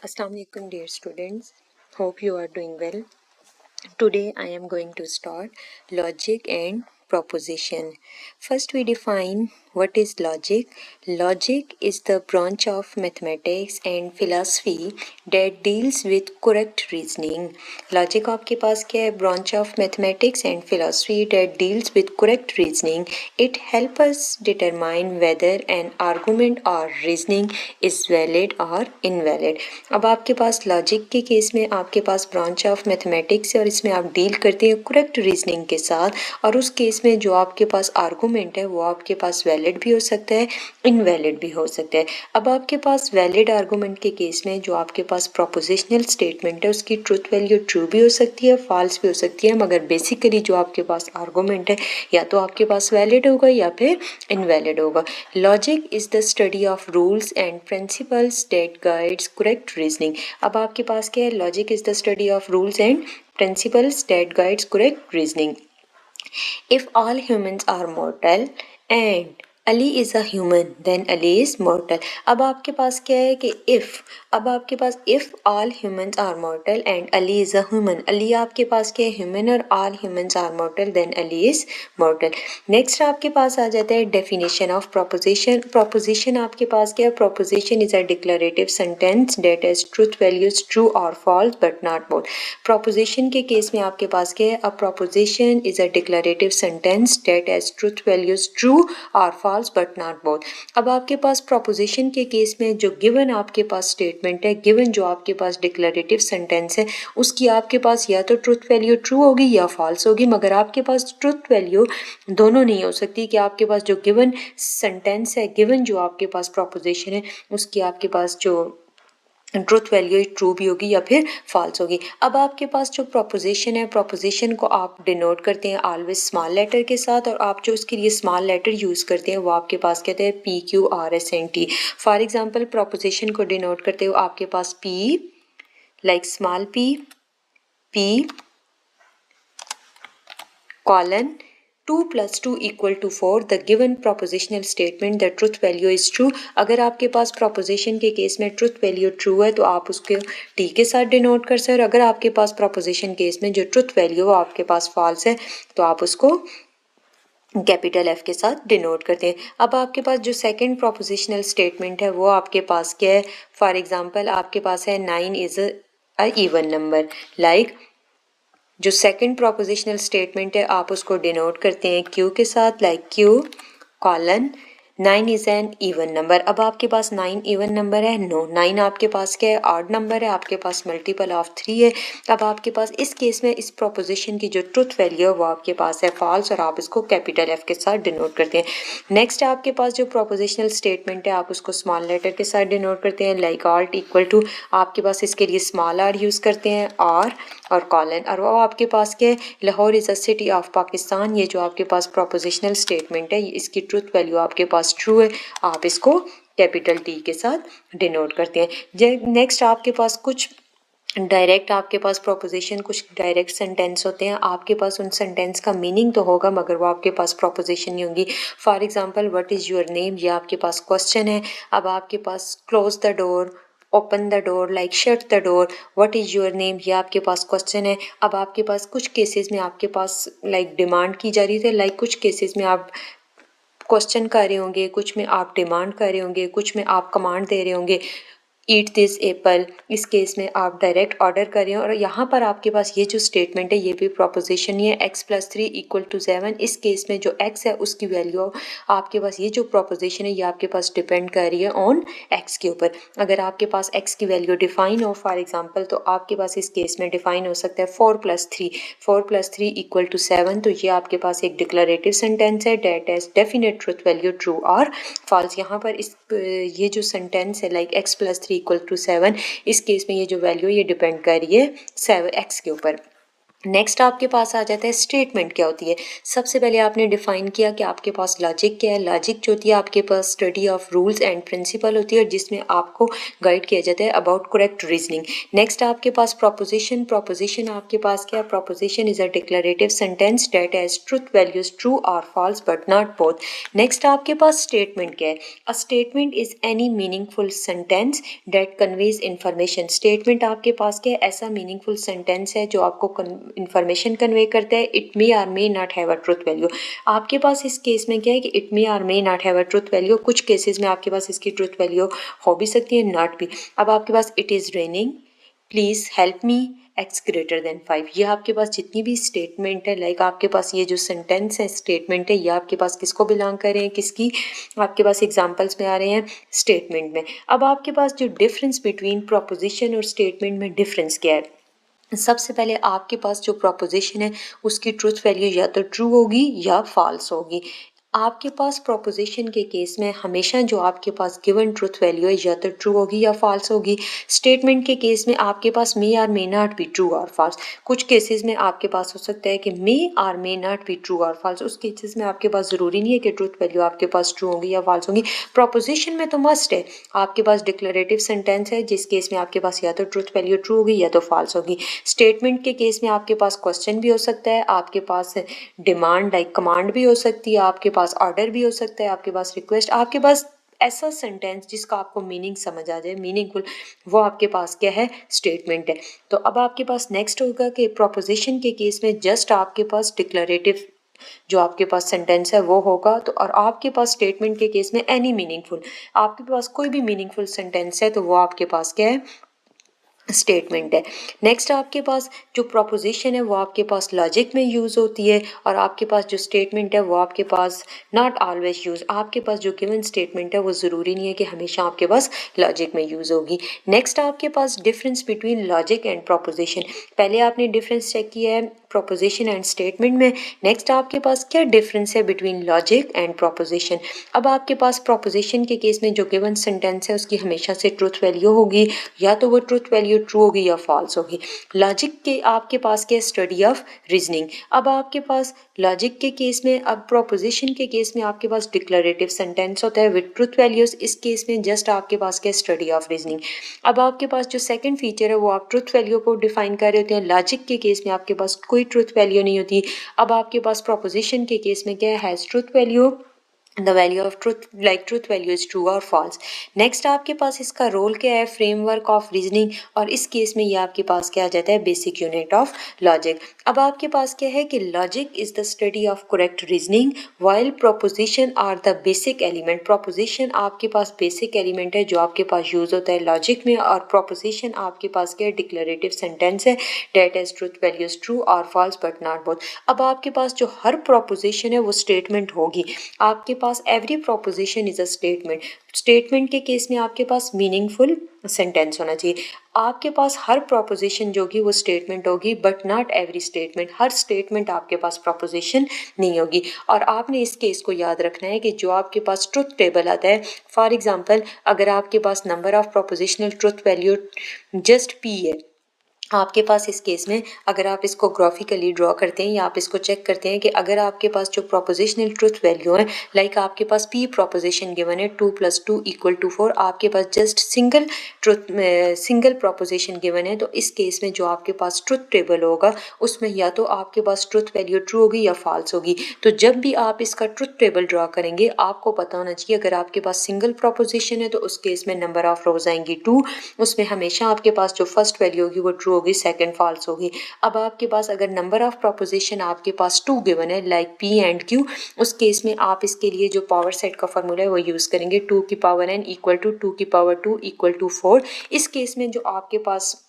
Assalamu alaikum dear students. Hope you are doing well. Today I am going to start logic and proposition. First we define what is logic. Logic is the branch of mathematics and philosophy that deals with correct reasoning. Logic आपके पास क्या है? Branch of mathematics and philosophy that deals with correct reasoning. It helps us determine whether an argument or reasoning is valid or invalid. अब आपके पास logic के case में आपके पास ब्रांच ऑफ मैथमेटिक्स है और इसमें आप डील करते हैं करेक्ट रीजनिंग के साथ, और उस केस में जो आपके पास आर्गूमेंट है वो आपके पास वैलिड भी हो सकता है, इनवैलिड भी हो सकता है। अब आपके पास वैलिड आर्गूमेंट के केस में जो आपके पास प्रोपोजिशनल स्टेटमेंट है उसकी ट्रूथ वैल्यू ट्रू भी हो सकती है, फॉल्स भी हो सकती है, मगर बेसिकली जो आपके पास आर्गूमेंट है या तो आपके पास वैलिड होगा या फिर इनवैलिड होगा। Logic is the study of rules and principles that guides correct reasoning. अब आपके पास क्या है? Logic is the study of rules and principles that guides correct reasoning. If all humans are mortal and Ali is a human, then Ali is mortal. अब आपके पास क्या है कि अब आपके पास if all humans are mortal and Ali is a human, Ali आपके पास क्या है? human, और all humans are mortal, then Ali is mortal. Next आपके पास आ जाता है definition of proposition. Proposition आपके पास क्या है? Proposition is a declarative sentence that has truth values true or false but not both. Proposition के केस में आपके पास क्या है? A proposition is a declarative sentence that has truth values true or false but not both. अब आपके पास proposition के case में जो given आपके पास statement है, given जो आपके पास declarative sentence है, उसकी आपके पास या तो truth value true होगी या false होगी, मगर आपके पास truth value दोनों नहीं हो सकती कि आपके पास जो given sentence है, given जो आपके पास proposition है, उसकी आपके पास जो ट्रूथ वैल्यू ट्रू भी होगी या फिर फॉल्स होगी। अब आपके पास जो प्रोपोजिशन है, प्रोपोजिशन को आप डिनोट करते हैं ऑलवेज स्मॉल लेटर के साथ, और आप जो उसके लिए स्मॉल लेटर यूज़ करते हैं वो आपके पास कहते हैं PQRSNT। फॉर एग्जांपल प्रोपोजिशन को डिनोट करते हो आपके पास P like small P colon 2 + 2 = 4, the given prepositional statement the truth value is true. अगर आपके पास प्रोपोजिशन के केस में ट्रूथ वैल्यू ट्रू है तो आप उसके टी के साथ डिनोट कर सकते हैं, और अगर आपके पास प्रोपोजिशन केस में जो ट्रूथ वैल्यू है आपके पास फॉल्स है तो आप उसको कैपिटल F के साथ डिनोट करते हैं। अब आपके पास जो सेकंड प्रोपोजिशनल स्टेटमेंट है वो आपके पास क्या है? फॉर एग्जांपल आपके पास है 9 is a even number. Like जो सेकंड प्रोपोजिशनल स्टेटमेंट है आप उसको डिनोट करते हैं Q के साथ, like Q colon 9 is an even number. अब आपके पास 9 इवन नंबर है? नो, 9 आपके पास क्या है? ऑड नंबर है, आपके पास मल्टीपल ऑफ 3 है। अब आपके पास इस केस में इस प्रोपोजिशन की जो ट्रूथ वैल्यू है वो आपके पास है फॉल्स, और आप इसको कैपिटल F के साथ डिनोट करते हैं। नेक्स्ट आपके पास जो प्रोपोजिशनल स्टेटमेंट है आप उसको स्मॉल लेटर के साथ डिनोट करते हैं, लाइक ऑल्ट इक्वल टू, आपके पास इसके लिए स्मॉल आर यूज़ करते हैं और कॉलन, और वो आपके पास क्या है? Lahore is a city of Pakistan. ये जो आपके पास प्रोपोजिशनल स्टेटमेंट है इसकी ट्रूथ वैल्यू आपके पास ट्रू है, आप इसको कैपिटल T के साथ डिनोट करते हैं। नेक्स्ट आपके पास कुछ डायरेक्ट आपके पास प्रोपोजिशन, कुछ डायरेक्ट सेंटेंस होते हैं, आपके पास उन सेंटेंस का मीनिंग तो होगा मगर वो आपके पास प्रोपोजिशन नहीं होंगी। For example what is your name, ये आपके पास क्वेश्चन है। अब आपके पास close the door, open the door, like shut the door, what is your name, ये आपके पास क्वेश्चन है। अब आपके पास कुछ केसेस में आपके पास लाइक डिमांड की जा रही थी, लाइक कुछ केसेस में आप क्वेश्चन कर रहे होंगे, कुछ में आप डिमांड कर रहे होंगे, कुछ में आप कमांड दे रहे होंगे, ईट दिस एप्पल। इस केस में आप डायरेक्ट ऑर्डर कर रहे हैं, और यहाँ पर आपके पास ये जो स्टेटमेंट है ये भी प्रोपोजिशन ही है, x + 3 = 7। इस केस में जो x है उसकी वैल्यू आपके पास, ये जो प्रोपोजिशन है ये आपके पास डिपेंड कर रही है ऑन x के ऊपर। अगर आपके पास x की वैल्यू डिफाइन हो फॉर एग्जांपल, तो आपके पास इस केस में डिफाइन हो सकता है 4 + 3 = 7। तो ये आपके पास एक डिक्लेरेटिव सेंटेंस है that has definite truth value true और फॉल्स। यहाँ पर इस ये जो सेंटेंस है लाइक x + 3 = 7, इस केस में ये जो वैल्यू ये डिपेंड कर रही है x के ऊपर। नेक्स्ट आपके पास आ जाता है स्टेटमेंट क्या होती है। सबसे पहले आपने डिफाइन किया कि आपके पास लॉजिक क्या है। लॉजिक जो होती है आपके पास study of rules and principle होती है जिसमें आपको गाइड किया जाता है अबाउट करेक्ट रीजनिंग। नेक्स्ट आपके पास प्रोपोजिशन। प्रोपोजिशन आपके पास क्या है? Proposition is a declarative sentence that has truth values true और false but not both. Next आपके पास स्टेटमेंट क्या है? A statement is any meaningful sentence that conveys information. Statement आपके पास क्या है? ऐसा मीनिंगफुल सेंटेंस है जो आपको इंफॉर्मेशन कन्वे करता है। It may or may not have a truth value. आपके पास इस केस में क्या है कि it may or may not have a truth value. कुछ केसेस में आपके पास इसकी ट्रुथ वैल्यू हो भी सकती है, नॉट भी। अब आपके पास it is raining, please help me, x greater than 5। ये आपके पास जितनी भी स्टेटमेंट है, लाइक आपके पास ये जो सेंटेंस है, स्टेटमेंट है, ये आपके पास किसको बिलोंग कर रहे हैं? किसकी आपके पास एग्जांपल्स में आ रहे हैं? स्टेटमेंट में। अब आपके पास जो डिफरेंस बिटवीन प्रोपोजिशन और स्टेटमेंट में डिफरेंस क्या है? सबसे पहले आपके पास जो प्रोपोजिशन है उसकी ट्रुथ वैल्यू या तो ट्रू होगी या फॉल्स होगी। आपके पास प्रोपोजिशन के केस में हमेशा जो आपके पास गिवन ट्रुथ वैल्यू है या तो ट्रू होगी या फॉल्स होगी। स्टेटमेंट के केस में आपके पास may or may not be true और फॉल्स। कुछ केसेस में आपके पास हो सकता है कि may or may not be true और फॉल्स। उस केसेस में आपके पास ज़रूरी नहीं है कि ट्रुथ वैल्यू आपके पास ट्रू होगी या फॉल्स होगी। प्रोपोजिशन में तो मस्ट है। आपके पास डिक्लेरेटिव सेंटेंस है जिस केस में आपके पास या तो ट्रुथ वैल्यू ट्रू होगी या तो फॉल्स होगी। स्टेटमेंट के केस में आपके पास क्वेश्चन भी हो सकता है, आपके पास डिमांड लाइक कमांड भी हो सकती है, आपके पास ऑर्डर भी हो सकता है, आपके पास रिक्वेस्ट, आपके पास ऐसा सेंटेंस जिसका आपको मीनिंग समझ आ जाए, मीनिंगफुल, वो आपके पास क्या है? स्टेटमेंट है। तो अब आपके पास नेक्स्ट होगा कि प्रोपोजिशन के केस में जस्ट आपके पास डिक्लेरेटिव जो आपके पास सेंटेंस है वो होगा। तो और आपके पास स्टेटमेंट के केस में एनी मीनिंगफुल, आपके पास कोई भी मीनिंगफुल सेंटेंस है तो वो आपके पास क्या है? स्टेटमेंट है। नेक्स्ट आपके पास जो प्रोपोजिशन है वो आपके पास लॉजिक में यूज़ होती है और आपके पास जो स्टेटमेंट है वो आपके पास नॉट ऑलवेज यूज़। आपके पास जो गिवन स्टेटमेंट है वो ज़रूरी नहीं है कि हमेशा आपके पास लॉजिक में यूज़ होगी। नेक्स्ट आपके पास difference between logic and proposition. पहले आपने डिफरेंस चेक किया है प्रोपोजिशन एंड स्टेटमेंट में। नेक्स्ट आपके पास क्या डिफरेंस है बिटवीन लॉजिक एंड प्रोपोजिशन। अब आपके पास प्रोपोजिशन के केस में जो गिवन सेंटेंस है उसकी हमेशा से ट्रुथ वैल्यू होगी, या तो वो ट्रुथ वैल्यू ट्रू होगी या फॉल्स होगी। लॉजिक के आपके पास क्या? Study of reasoning. अब आपके पास लॉजिक के केस में, अब प्रोपोजिशन के केस में आपके पास डिक्लेरेटिव सेंटेंस होता है विद ट्रुथ वैल्यूज। इस केस में जस्ट आपके पास क्या? Study of reasoning. अब आपके पास जो सेकंड फीचर है वो आप ट्रुथ वैल्यू को डिफाइन कर रहे होते हैं। लॉजिक के केस में आपके पास कोई ट्रुथ वैल्यू नहीं होती। अब आपके पास प्रोपोजिशन के केस में क्या है? Truth value, the value of truth, like truth value is true और फॉल्स। नेक्स्ट आपके पास इसका रोल क्या है? Framework of reasoning. और इस केस में ये आपके पास क्या आ जाता है? Basic unit of logic. अब आपके पास क्या है कि logic is the study of correct reasoning while proposition are the basic element. Proposition आपके पास बेसिक एलिमेंट है जो आपके पास यूज होता है लॉजिक में, और प्रोपोजिशन आपके पास क्या है? डिक्लेरेटिव सेंटेंस है that has truth values true और फॉल्स बट नॉट बोथ। अब आपके पास जो हर प्रोपोजिशन है वो स्टेटमेंट होगी। आपके पास every proposition is a statement. Statement के केस में आपके पास मीनिंगफुल सेंटेंस होना चाहिए। आपके पास हर प्रोपोजिशन जो होगी वो स्टेटमेंट होगी but not every statement. Her statement आपके पास प्रोपोजिशन नहीं होगी। और आपने इस केस को याद रखना है कि जो आपके पास ट्रुथ टेबल आता है, फॉर एग्जांपल अगर आपके पास number of propositional truth value just P है, आपके पास इस केस में अगर आप इसको ग्राफिकली ड्रॉ करते हैं या आप इसको चेक करते हैं कि अगर आपके पास जो प्रोपोजिशनल ट्रुथ वैल्यू है, लाइक आपके पास पी प्रोपोजिशन गिवन है 2 + 2 = 4, आपके पास जस्ट सिंगल प्रोपोजिशन गिवन है, तो इस केस में जो आपके पास ट्रुथ टेबल होगा उसमें या तो आपके पास ट्रुथ वैल्यू ट्रू होगी या फॉल्स होगी। तो जब भी आप इसका ट्रुथ टेबल ड्रॉ करेंगे आपको पता होना चाहिए अगर आपके पास सिंगल प्रोपोजिशन है तो उस केस में नंबर ऑफ रोज आएंगी 2, उसमें हमेशा आपके पास जो फर्स्ट वैल्यू होगी वो ट्रू होगी, सेकंड फॉल्स होगी। अब आपके पास अगर नंबर ऑफ प्रोपोजिशन आपके पास 2 गिवन है लाइक पी एंड क्यू, उस केस में आप इसके लिए जो पावर सेट का फॉर्मूला है वो यूज करेंगे 2n = 2 = 4। इस केस में जो आपके पास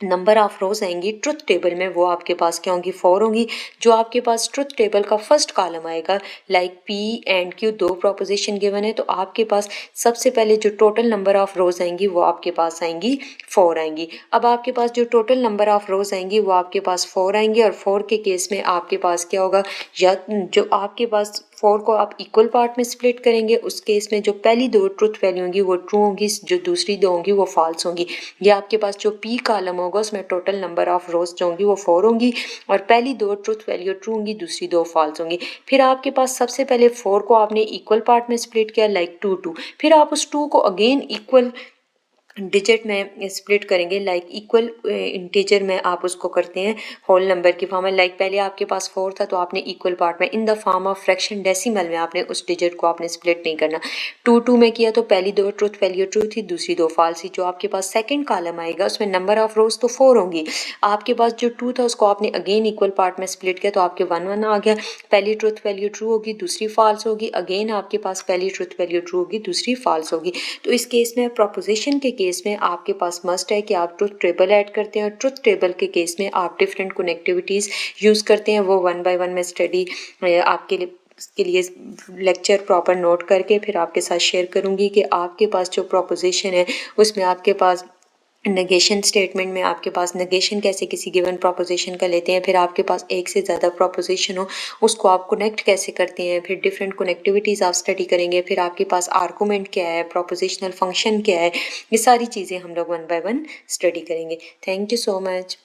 नंबर ऑफ रोज आएंगी ट्रुथ टेबल में वो आपके पास क्या होंगी? 4 होंगी। जो आपके पास ट्रुथ टेबल का फर्स्ट कॉलम आएगा, like P and Q 2 proposition given है, तो आपके पास सबसे पहले जो टोटल नंबर ऑफ रोज आएंगी वो आपके पास आएंगी 4 आएंगी। अब आपके पास जो टोटल नंबर ऑफ रोज आएंगी वो आपके पास 4 आएंगी, और 4 के केस में आपके पास क्या होगा? या जो आपके पास 4 को आप इक्वल पार्ट में स्प्लिट करेंगे, उस केस में जो पहली 2 ट्रुथ वैल्यू होंगी वो ट्रू होंगी, जो दूसरी 2 होंगी वो फॉल्स होंगी। या आपके पास जो पी कॉलम होगा उसमें टोटल नंबर ऑफ रोज जो होंगी वो 4 होंगी और पहली 2 ट्रुथ वैल्यू ट्रू होंगी, दूसरी 2 फॉल्स होंगी। फिर आपके पास सबसे पहले 4 को आपने इक्वल पार्ट में स्प्लिट किया लाइक 2 2, फिर आप उस 2 को अगेन इक्वल डिजिट में स्प्लिट करेंगे लाइक इक्वल इंटीजर में आप उसको करते हैं होल नंबर की फॉर्म में। लाइक पहले आपके पास 4 था तो आपने इक्वल पार्ट में in the form of fraction decimal में आपने उस डिजिट को आपने स्प्लिट नहीं करना। 2 2 में किया तो पहली 2 ट्रुथ वैल्यू ट्रू थी, दूसरी 2 फॉल्स थी। जो आपके पास सेकंड कॉलम आएगा उसमें नंबर ऑफ रोज तो 4 होंगी, आपके पास जो 2 था उसको आपने अगेन इक्वल पार्ट में स्प्लिट किया तो आपके 1 1 आ गया। पहली ट्रुथ वैल्यू ट्रू होगी, दूसरी फॉल्स होगी, अगेन आपके पास पहली ट्रुथ वैल्यू ट्रू होगी, दूसरी फॉल्स होगी। तो इस केस में प्रोपोजिशन के केस में आपके पास मस्ट है कि आप ट्रुथ टेबल ऐड करते हैं और ट्रुथ टेबल के केस में आप डिफरेंट कनेक्टिविटीज़ यूज़ करते हैं। वो 1 बाय 1 में स्टडी आपके लिए इसके लिए लेक्चर प्रॉपर नोट करके फिर आपके साथ शेयर करूंगी कि आपके पास जो प्रोपोजिशन है उसमें आपके पास नेगेशन स्टेटमेंट में आपके पास नेगेशन कैसे किसी गिवन प्रोपोजिशन का लेते हैं, फिर आपके पास एक से ज़्यादा प्रोपोजिशन हो उसको आप कनेक्ट कैसे करते हैं, फिर डिफरेंट कनेक्टिविटीज़ आप स्टडी करेंगे, फिर आपके पास आर्गूमेंट क्या है, प्रोपोजिशनल फंक्शन क्या है, ये सारी चीज़ें हम लोग 1 बाय 1 स्टडी करेंगे। Thank you so much.